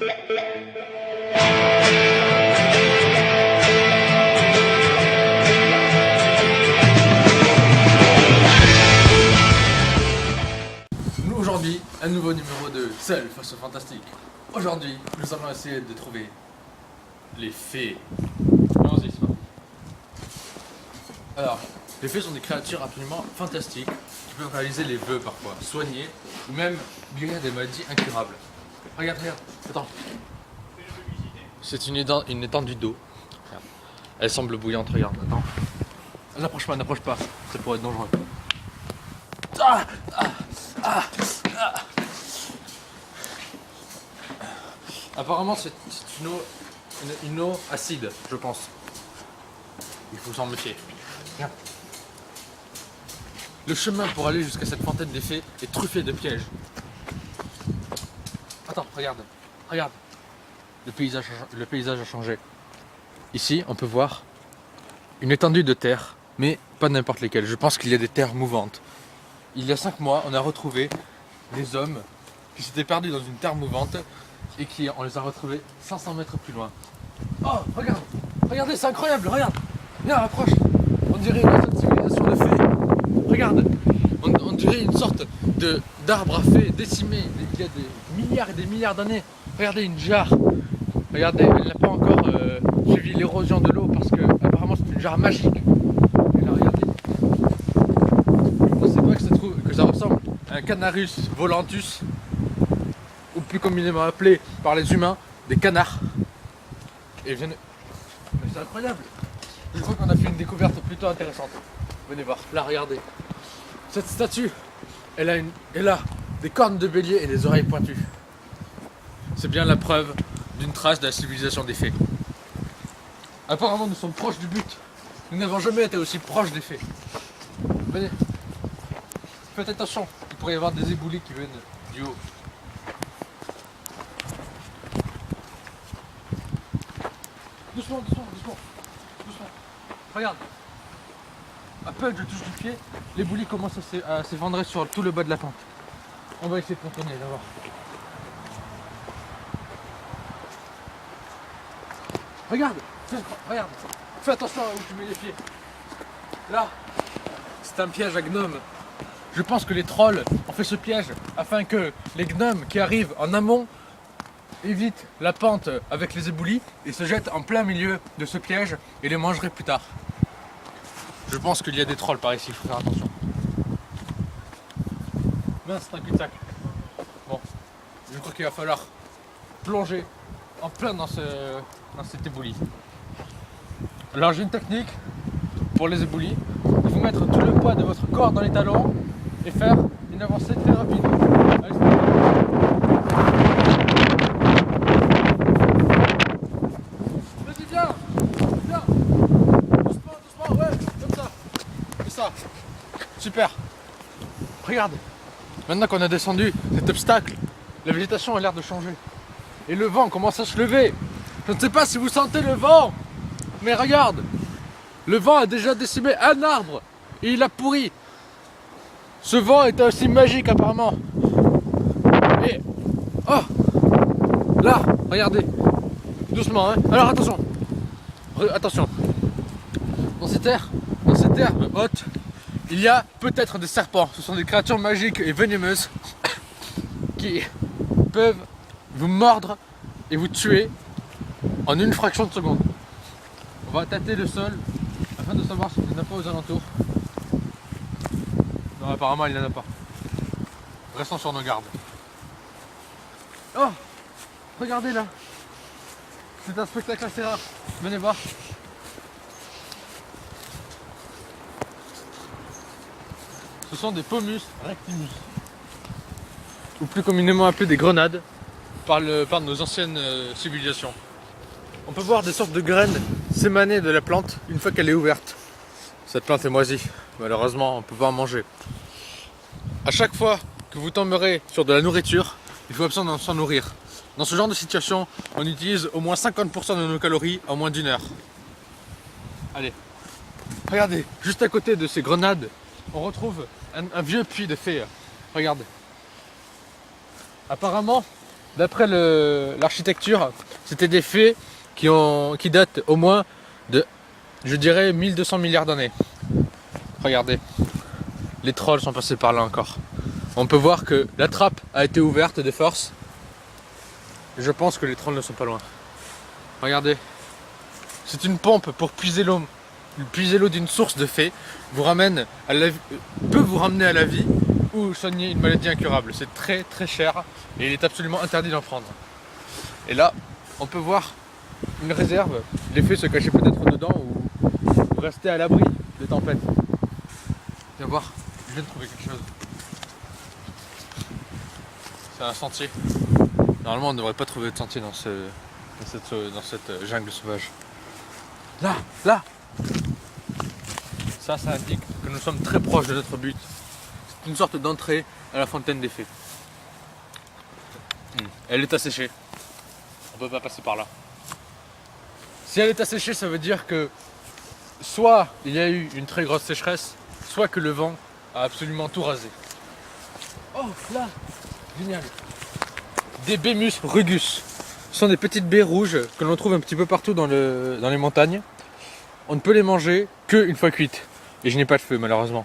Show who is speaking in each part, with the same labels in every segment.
Speaker 1: Aujourd'hui, un nouveau numéro de Seul face au fantastique. Aujourd'hui, nous allons essayer de trouver les fées. Allons-y, c'est parti. Alors, les fées sont des créatures absolument fantastiques qui peuvent réaliser les vœux parfois, soigner ou même guérir des maladies incurables. Regarde, attends. C'est une étendue d'eau. Regarde. Elle semble bouillante, regarde, attends. N'approche pas, ça pourrait être dangereux. Apparemment c'est une eau acide, je pense. Il faut s'en méfier. Regarde. Le chemin pour aller jusqu'à cette fontaine des fées est truffé de pièges. Attends, regarde. Le paysage a changé. Ici, on peut voir une étendue de terre, mais pas n'importe lesquelles. Je pense qu'il y a des terres mouvantes. Il y a 5 mois, on a retrouvé des hommes qui s'étaient perdus dans une terre mouvante et on les a retrouvés 500 mètres plus loin. Oh, regardez, c'est incroyable, regarde. Viens, approche. On dirait une ancienne civilisation de fées. Regarde, on dirait une sorte d'arbre à fées décimé il y a des milliards et des milliards d'années. Regardez une jarre. Regardez, elle n'a pas encore suivi l'érosion de l'eau parce que apparemment c'est une jarre magique. Et là, regardez. C'est vrai que ça ressemble à un Canarus volantus, ou plus communément appelé par les humains des canards. Et mais c'est incroyable. Je crois qu'on a fait une découverte plutôt intéressante. Venez voir, là regardez. Cette statue, elle a des cornes de bélier et des oreilles pointues. C'est bien la preuve d'une trace de la civilisation des fées. Apparemment nous sommes proches du but. Nous n'avons jamais été aussi proches des fées. Venez. Faites attention, il pourrait y avoir des éboulis qui viennent du haut. Doucement. Regarde. À peine je touche du pied, l'éboulis commence à s'effondrer sur tout le bas de la pente. On va essayer de contourner d'abord. Regarde. Fais attention à où tu mets les pieds. Là, c'est un piège à gnomes. Je pense que les trolls ont fait ce piège afin que les gnomes qui arrivent en amont évitent la pente avec les éboulis et se jettent en plein milieu de ce piège et les mangeraient plus tard. Je pense qu'il y a des trolls par ici, il faut faire attention. Mince, c'est un cul-de-sac. Bon, je crois qu'il va falloir plonger en plein dans cet éboulis. Alors j'ai une technique pour les éboulis. Il faut mettre tout le poids de votre corps dans les talons et faire une avancée très rapide. Allez, vas-y, viens. Doucement, ouais, comme ça. C'est ça. Super. Regarde. Maintenant qu'on a descendu cet obstacle, la végétation a l'air de changer. Et le vent commence à se lever. Je ne sais pas si vous sentez le vent, mais regarde. Le vent a déjà décimé un arbre et il a pourri. Ce vent était aussi magique apparemment. Et oh, là, regardez. Doucement, hein. Alors attention. Attention. Dans cette herbe haute, il y a peut-être des serpents. Ce sont des créatures magiques et venimeuses qui peuvent vous mordre et vous tuer en une fraction de seconde. On va tâter le sol afin de savoir s'il n'y en a pas aux alentours. Non, apparemment il n'y en a pas. Restons sur nos gardes. Oh, regardez là. C'est un spectacle assez rare. Venez voir. Ce sont des Pomus rectimus, ou plus communément appelés des grenades par nos anciennes civilisations. On peut voir des sortes de graines s'émaner de la plante une fois qu'elle est ouverte. Cette plante est moisie, malheureusement on ne peut pas en manger. À chaque fois que vous tomberez sur de la nourriture, il faut absolument s'en nourrir. Dans ce genre de situation, on utilise au moins 50% de nos calories en moins d'une heure. Allez, regardez, juste à côté de ces grenades, on retrouve un vieux puits de fée. Regarde. Apparemment, d'après l'architecture, c'était des fées qui datent au moins de, je dirais, 1200 milliards d'années. Regardez, les trolls sont passés par là encore. On peut voir que la trappe a été ouverte de force. Je pense que les trolls ne sont pas loin. Regardez, c'est une pompe pour puiser l'eau. Puiser l'eau d'une source de fées vous ramène à la, peut vous ramener à la vie ou soigner une maladie incurable. C'est très très cher et il est absolument interdit d'en prendre. Et là, on peut voir une réserve. Les fées se cachaient peut-être dedans ou rester à l'abri des tempêtes. Viens voir, je viens de trouver quelque chose. C'est un sentier. Normalement, on ne devrait pas trouver de sentier dans cette jungle sauvage. Là, là. Ça indique que nous sommes très proches de notre but. C'est une sorte d'entrée à la fontaine des fées. Elle est asséchée. On ne peut pas passer par là. Si elle est asséchée, ça veut dire que soit il y a eu une très grosse sécheresse, soit que le vent a absolument tout rasé. Oh là, génial. Des Bémus rugus. Ce sont des petites baies rouges que l'on trouve un petit peu partout dans les montagnes. On ne peut les manger qu'une fois cuites. Et je n'ai pas de feu malheureusement.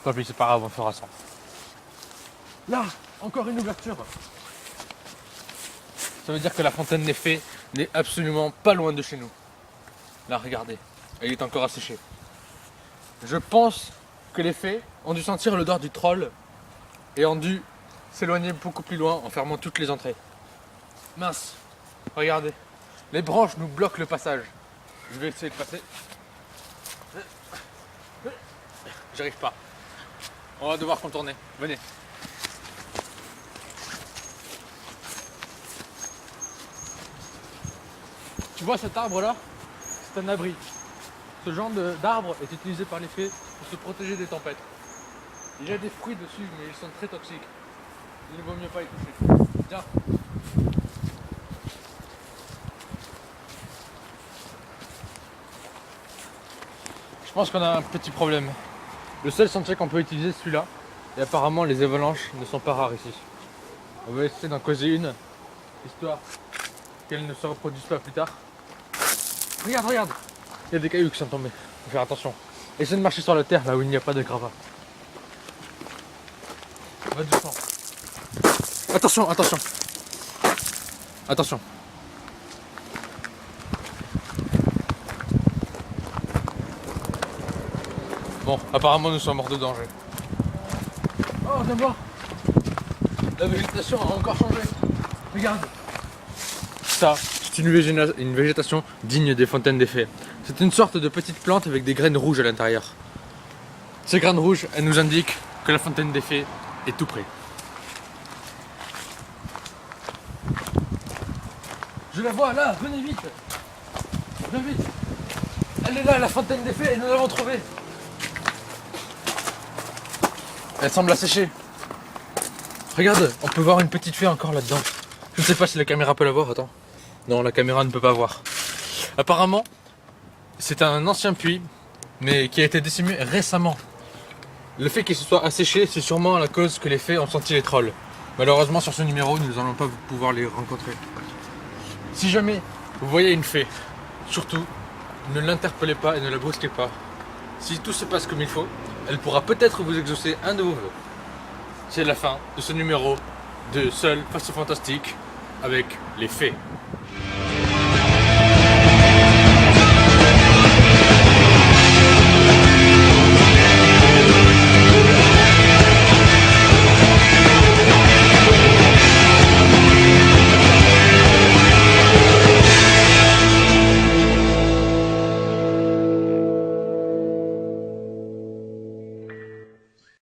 Speaker 1: Tant pis, c'est pas grave, on fera ça. Là, encore une ouverture. Ça veut dire que la fontaine des fées n'est absolument pas loin de chez nous. Là, regardez, elle est encore asséchée. Je pense que les fées ont dû sentir l'odeur du troll et ont dû s'éloigner beaucoup plus loin en fermant toutes les entrées. Mince, regardez, les branches nous bloquent le passage. Je vais essayer de passer. J'arrive pas. On va devoir contourner. Venez. Tu vois cet arbre là? C'est un abri. Ce genre d'arbre est utilisé par les fées pour se protéger des tempêtes. Il y a des fruits dessus, mais ils sont très toxiques. Il ne vaut mieux pas y toucher. Tiens. Je pense qu'on a un petit problème. Le seul sentier qu'on peut utiliser, c'est celui-là. Et apparemment, les avalanches ne sont pas rares ici. On va essayer d'en causer une, histoire qu'elles ne se reproduisent pas plus tard. Regarde, regarde. Il y a des cailloux qui sont tombés. Faut faire attention. Essaye de marcher sur la terre, là où il n'y a pas de gravat. Va doucement. Attention, attention. Attention. Bon, apparemment nous sommes hors de danger. Oh, viens voir. La végétation a encore changé. Regarde. Ça, c'est une végétation digne des fontaines des fées. C'est une sorte de petite plante avec des graines rouges à l'intérieur. Ces graines rouges, elles nous indiquent que la fontaine des fées est tout près. Je la vois là, venez vite. Venez vite. Elle est là, la fontaine des fées, et nous l'avons trouvée. Elle semble asséchée. Regarde, on peut voir une petite fée encore là-dedans. Je ne sais pas si la caméra peut la voir, attends. Non, la caméra ne peut pas voir. Apparemment, c'est un ancien puits, mais qui a été décimé récemment. Le fait qu'il se soit asséché, c'est sûrement la cause que les fées ont senti les trolls. Malheureusement, sur ce numéro, nous n'allons pas pouvoir les rencontrer. Si jamais vous voyez une fée, surtout, ne l'interpellez pas et ne la brusquez pas. Si tout se passe comme il faut, elle pourra peut-être vous exaucer un de vos vœux. C'est la fin de ce numéro de Seul face au fantastique avec les fées.